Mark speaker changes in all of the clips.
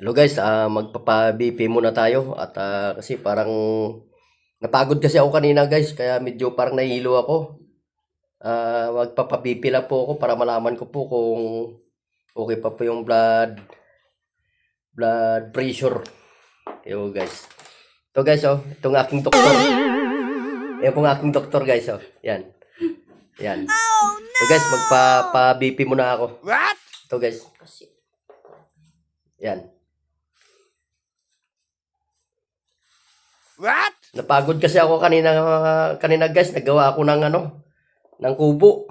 Speaker 1: Hello guys, magpapa-BP muna tayo at kasi parang napagod kasi ako kanina guys, kaya medyo parang nahihilo ako. Magpapa-BP lang po ako para malaman ko po kung okay pa po yung blood pressure. Yo guys. Ito guys, oh, itong aking doktor. Yan pong aking doktor guys, oh. Yan. Yan. So guys, magpapa-BP muna ako.
Speaker 2: What?
Speaker 1: Ito guys. Yan.
Speaker 2: What?
Speaker 1: Napagod kasi ako kanina guys, nagawa ako ng ng kubo.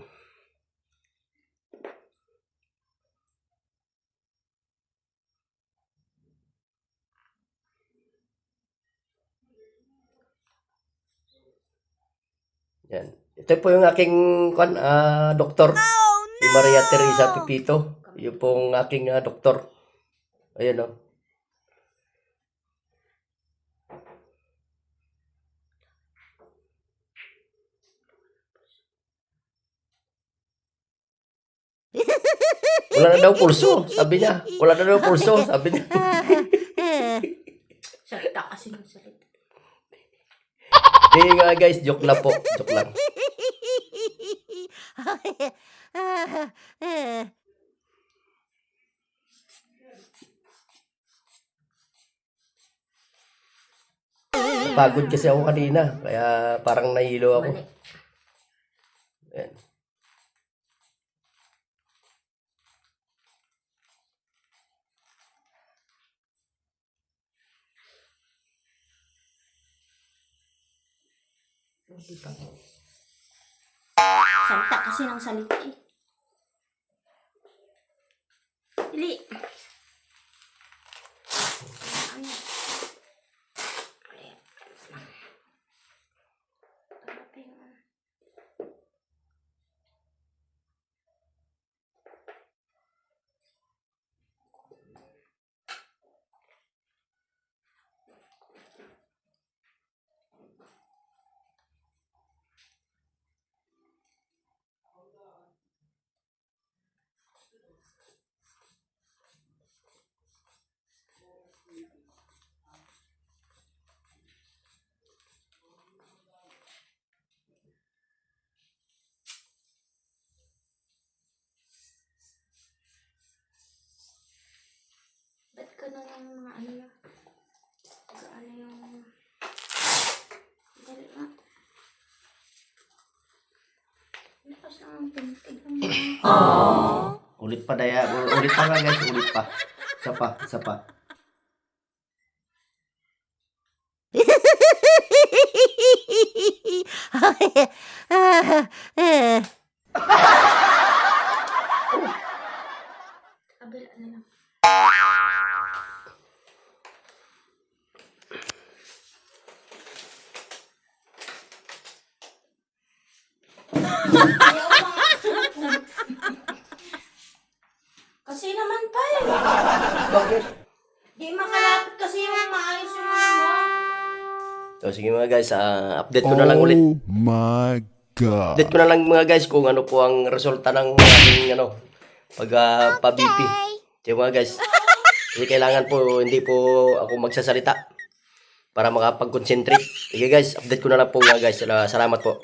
Speaker 1: Yan. Ito po yung aking doktor, si Maria Teresa Pipito. Yung pong aking doktor. Ayun oh. Wala na daw pulso, sabi niya. Wala na daw pulso, sabi niya.
Speaker 3: Salita kasi ng salita.
Speaker 1: Hindi nga guys, joke lang po. Joke lang. Napagod kasi ako kanina, kaya parang nahilo ako. Ayan.
Speaker 3: Salita kasi ng salita eh. Dili. Ba't ka na ng mga ano na? Ano yung... Dali nga. Lakas na ang pintig ng mga...
Speaker 1: Ulit pa daya. Ulit pa nga guys, ulit pa. Isa pa.
Speaker 3: Kabila na lang. Kasi naman pa eh.
Speaker 1: Bakit?
Speaker 3: Di makalapit kasi yung maayos yung mo.
Speaker 1: So sige mga guys, update ko na lang ulit.
Speaker 2: Oh my God.
Speaker 1: Update ko na lang mga guys kung ano po ang resulta ng aking pag-pa-BP. So mga guys, kasi kailangan po hindi po ako magsasalita para makapag-concentrate. Sige guys, update ko na lang po mga guys. Salamat po.